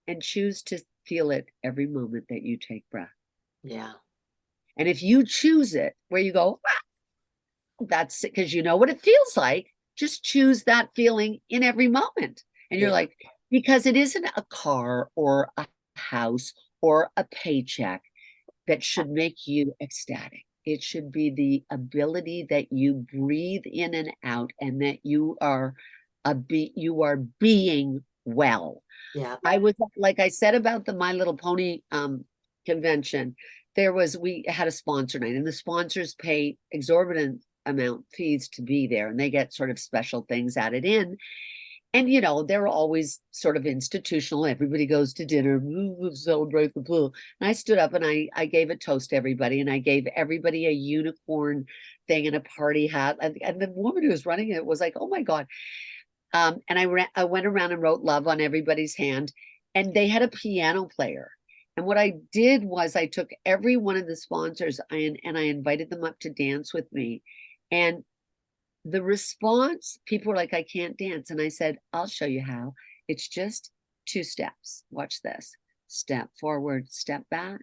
and choose to feel it every moment that you take breath. Yeah. And if you choose it where you go, that's it, because you know what it feels like, just choose that feeling in every moment. And you're Yeah. like, because it isn't a car or a house or a paycheck that should make you ecstatic. It should be the ability that you breathe in and out, and that you are being well. Yeah. I was, like I said about the My Little Pony convention, we had a sponsor night, and the sponsors pay exorbitant amount fees to be there, and they get sort of special things added in. And they're always sort of institutional. Everybody goes to dinner, celebrate the pool. And I stood up and I gave a toast to everybody, and I gave everybody a unicorn thing and a party hat. And the woman who was running it was like, oh my God. And I went around and wrote love on everybody's hand, and they had a piano player. And what I did was I took every one of the sponsors and I invited them up to dance with me. And the response, people were like, I can't dance. And I said, I'll show you how. It's just 2 steps. Watch this. Step forward, step back,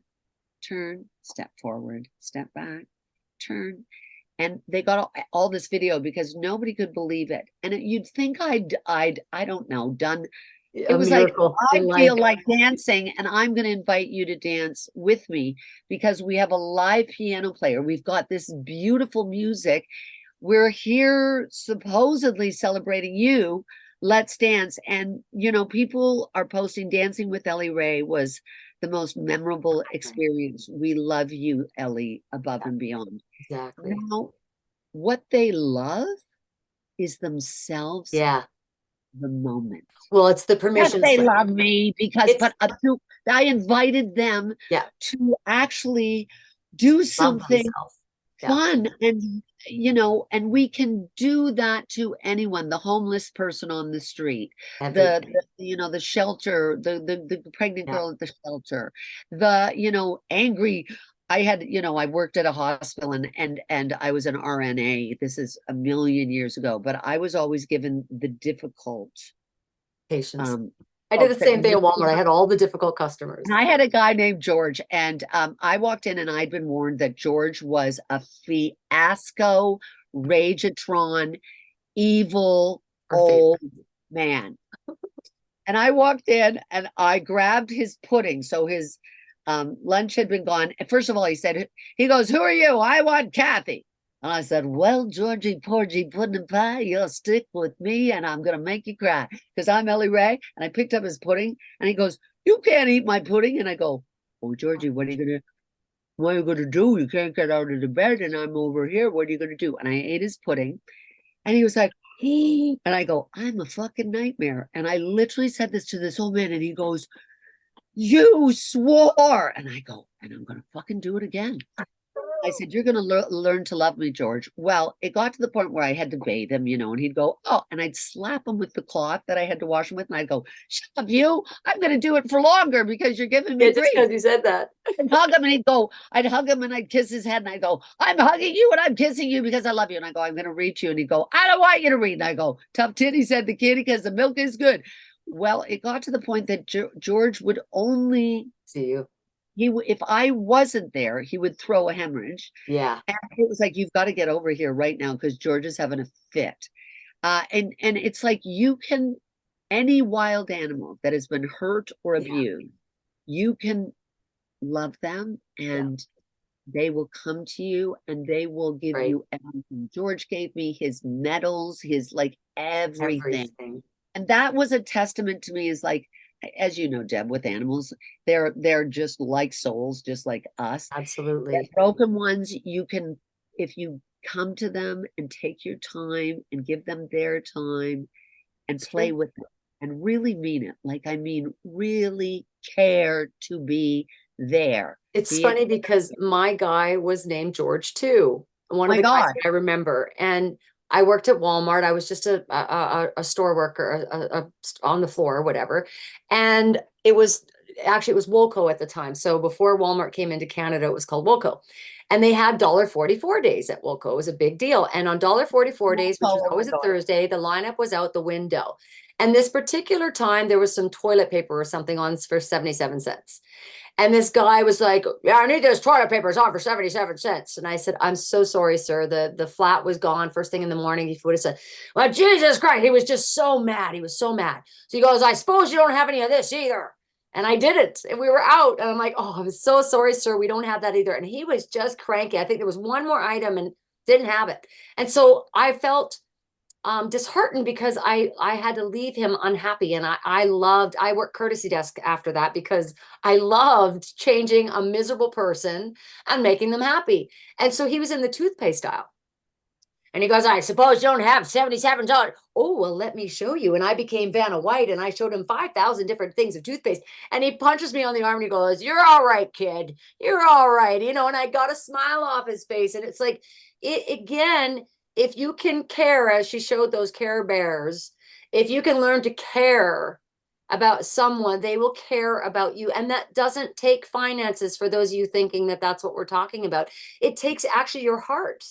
turn, step forward, step back, turn. And they got all this video because nobody could believe it. And you'd think I don't know, done. It A was like, miracle I in life. feel like dancing, and I'm going to invite you to dance with me because we have a live piano player. We've got this beautiful music. We're here supposedly celebrating you. Let's dance. And, people are posting Dancing with Ellie Ray was the most memorable experience. We love you, Ellie, above and beyond. Exactly. Now, what they love is themselves, Yeah. the moment. Well, it's the Yes, permission they slip. love me because, It's- I invited them Yeah. to actually do Love something themselves. Yeah. fun. And and we can do that to anyone, the homeless person on the street, the shelter, the pregnant Yeah. girl at the shelter, angry. I worked at a hospital, and I was an RNA. This is a million years ago, but I was always given the difficult Patience. I did the folks that same thing at really Walmart. I had all the difficult customers. And I had a guy named George, and I walked in and I'd been warned that George was a fiasco, rageatron, evil Our old man. And I walked in and I grabbed his pudding. So his lunch had been gone. And first of all, he goes, who are you? I want Kathy. And I said, well, Georgie, Porgy, Pudding Pie, you'll stick with me and I'm going to make you cry because I'm Ellie Ray. And I picked up his pudding and he goes, you can't eat my pudding. And I go, oh, Georgie, what are you going to do? You can't get out of the bed and I'm over here. What are you going to do? And I ate his pudding and he was like, and I go, I'm a fucking nightmare. And I literally said this to this old man and he goes, you swore. And I go, and I'm going to fucking do it again. I said, you're going to learn to love me, George. Well, it got to the point where I had to bathe him, and he'd go, oh, and I'd slap him with the cloth that I had to wash him with. And I'd go, shut up, you. I'm going to do it for longer because you're giving me just grief. because you said that. I'd hug him and I'd hug him and I'd kiss his head and I'd go, I'm hugging you and I'm kissing you because I love you. And I go, I'm going to reach you. And he'd go, I don't want you to read. And I go, tough titty, said the kitty, because the milk is good. Well, it got to the point that George would only see you. If I wasn't there, he would throw a hemorrhage. Yeah. And it was like, you've got to get over here right now because George is having a fit. And it's like, you can any wild animal that has been hurt or Yeah. abused, you can love them Yeah. and they will come to you and they will give Right. you everything. George gave me his medals, his like everything. Everything. And that was a testament to me, is like, as you know, Deb, with animals, they're just like souls, just like us. They're Absolutely. broken ones, you can, if you come to them and take your time and give them their time and It's play true. with them and really mean it. Like, I mean, really care to be there. It's Be it, funny because my guy was named George too. One of my the guys God, that I remember. And I worked at Walmart. I was just a store worker, on the floor or whatever. And it was Woolco at the time. So before Walmart came into Canada, it was called Woolco. And they had $1.44 days at Woolco. It was a big deal. And on $1.44 days, which was oh my always a God. Thursday, the lineup was out the window. And this particular time, there was some toilet paper or something on for 77 cents. And this guy was like, yeah, I need this toilet paper. It's on for 77 cents. And I said, I'm so sorry, sir. The flat was gone first thing in the morning. He would have said, well, Jesus Christ. He was just so mad. He was so mad. So he goes, I suppose you don't have any of this either. And I didn't. And we were out. And I'm like, oh, I'm so sorry, sir. We don't have that either. And he was just cranky. I think there was one more item and didn't have it. And so I felt disheartened because I had to leave him unhappy. And I worked courtesy desk after that because I loved changing a miserable person and making them happy. And so he was in the toothpaste aisle. And he goes, I suppose you don't have $77. Oh, well, let me show you. And I became Vanna White and I showed him 5,000 different things of toothpaste. And he punches me on the arm and he goes, you're all right, kid. You're all right. You know, and I got a smile off his face. And it's like, again, if you can care, as she showed those Care Bears, if you can learn to care about someone, they will care about you. And that doesn't take finances for those of you thinking that that's what we're talking about. It takes actually your heart.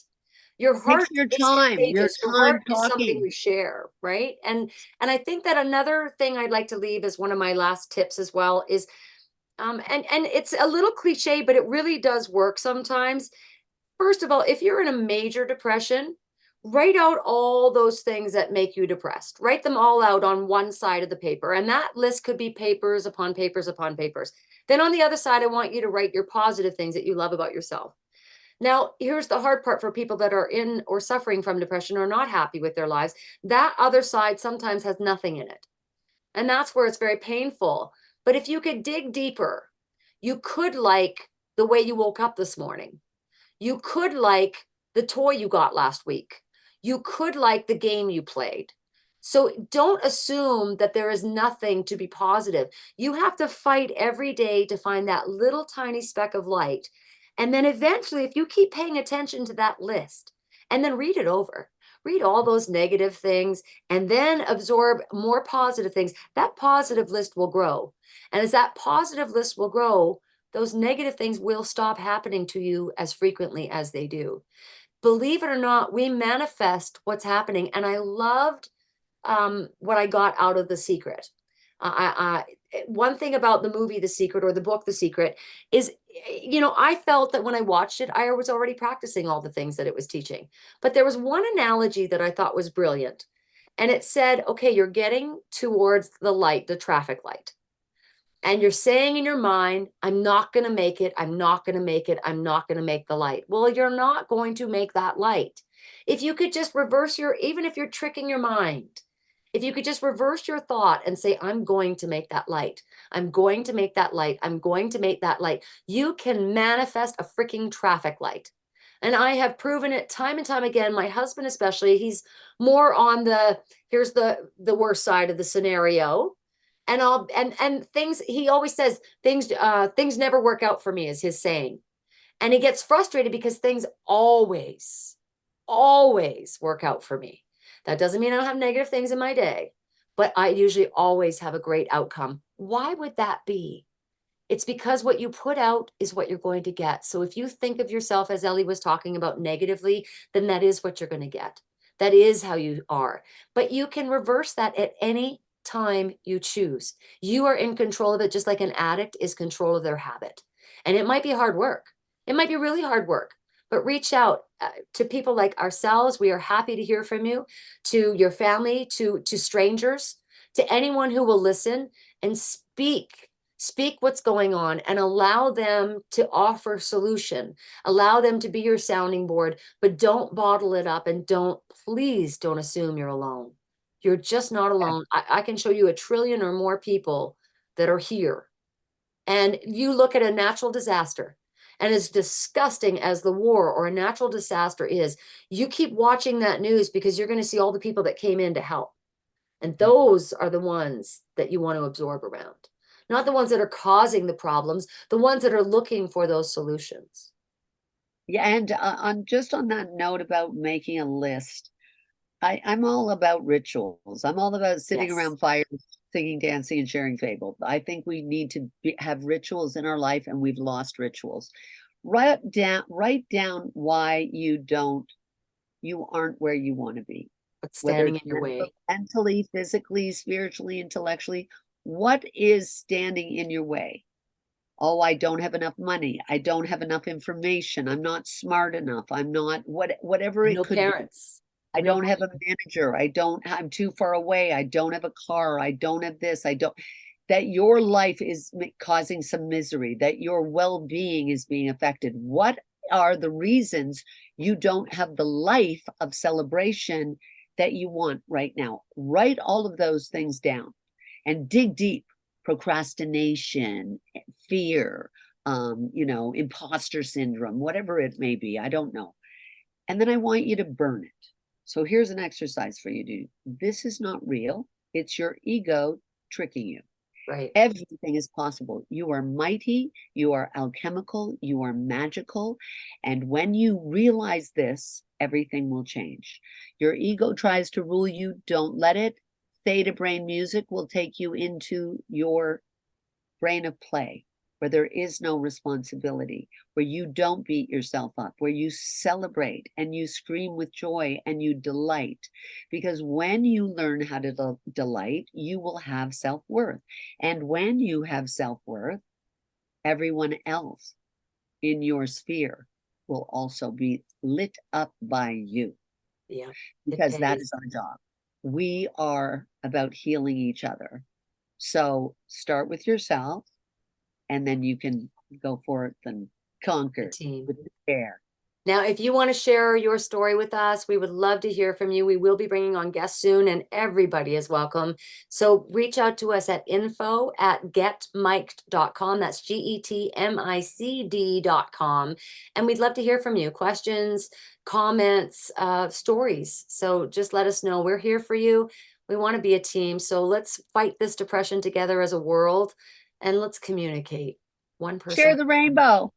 Your Takes heart your is time, your contagious. Your time heart is something talking. we share, right? And I think that another thing I'd like to leave as one of my last tips as well is and it's a little cliche, but it really does work sometimes. First of all, if you're in a major depression, write out all those things that make you depressed. Write them all out on one side of the paper. And that list could be papers upon papers upon papers. Then on the other side, I want you to write your positive things that you love about yourself. Now, here's the hard part for people that are in or suffering from depression or not happy with their lives. That other side sometimes has nothing in it. And that's where it's very painful. But if you could dig deeper, you could like the way you woke up this morning. You could like the toy you got last week. You could like the game you played. So don't assume that there is nothing to be positive. You have to fight every day to find that little tiny speck of light. And then eventually, if you keep paying attention to that list and then read it over, read all those negative things and then absorb more positive things, that positive list will grow. And as that positive list will grow, those negative things will stop happening to you as frequently as they do. Believe it or not, we manifest what's happening. And I loved what I got out of The Secret. One thing about the movie The Secret or the book The Secret is, I felt that when I watched it, I was already practicing all the things that it was teaching. But there was one analogy that I thought was brilliant. And it said, okay, you're getting towards the light, the traffic light. And you're saying in your mind, I'm not going to make it. I'm not going to make it. I'm not going to make the light. Well, you're not going to make that light. If you could just reverse even if you're tricking your mind, if you could just reverse your thought and say, I'm going to make that light. I'm going to make that light. I'm going to make that light. You can manifest a freaking traffic light. And I have proven it time and time again. My husband, especially, he's more on here's the worst side of the scenario. And things, he always says things never work out for me, is his saying. And he gets frustrated because things always work out for me. That doesn't mean I don't have negative things in my day, but I usually always have a great outcome. Why would that be? It's because what you put out is what you're going to get. So if you think of yourself, as Ellie was talking about, negatively, then that is what you're going to get. That is how you are. But you can reverse that at any time you choose. You are in control of it, just like an addict is control of their habit. And it might be hard work. It might be really hard work, but reach out to people like ourselves. We are happy to hear from you, to your family, to strangers, to anyone who will listen and speak what's going on and allow them to offer solution, allow them to be your sounding board, but don't bottle it up, and please don't assume you're alone. You're just not alone. I can show you a trillion or more people that are here. And you look at a natural disaster, and as disgusting as the war or a natural disaster is, you keep watching that news because you're going to see all the people that came in to help. And those are the ones that you want to absorb around, not the ones that are causing the problems, the ones that are looking for those solutions. Yeah, and on that note about making a list, I'm all about rituals. I'm all about sitting Yes. around fires, singing, dancing, and sharing fables. I think we need to have rituals in our life, and we've lost rituals. Write down why you aren't where you want to be. What's Whether standing it's in your way? mentally, physically, spiritually, intellectually, what is standing in your way? Oh, I don't have enough money. I don't have enough information. I'm not smart enough. I'm not whatever it No could be. parents. I No don't have a manager. I'm too far away. I don't have a car. I don't have this. That your life is causing some misery, that your well-being is being affected. What are the reasons you don't have the life of celebration that you want right now? Write all of those things down and dig deep. Procrastination, fear, imposter syndrome, whatever it may be. I don't know. And then I want you to burn it. So here's an exercise for you to do. This is not real. It's your ego tricking you. Right. Everything is possible. You are mighty, you are alchemical, you are magical. And when you realize this, everything will change. Your ego tries to rule you, don't let it. Theta brain music will take you into your brain of play, where there is no responsibility, where you don't beat yourself up, where you celebrate and you scream with joy and you delight. Because when you learn how to delight, you will have self-worth. And when you have self-worth, everyone else in your sphere will also be lit up by you. Yeah. Because that is our job. We are about healing each other. So start with yourself, and then you can go forth and conquer with care. Now, if you want to share your story with us, we would love to hear from you. We will be bringing on guests soon, and everybody is welcome. So reach out to us at info@getmic'd.com. That's GETMICD.com. And we'd love to hear from you. Questions, comments, stories. So just let us know. We're here for you. We want to be a team. So let's fight this depression together as a world, and let's communicate. One person. Share the rainbow.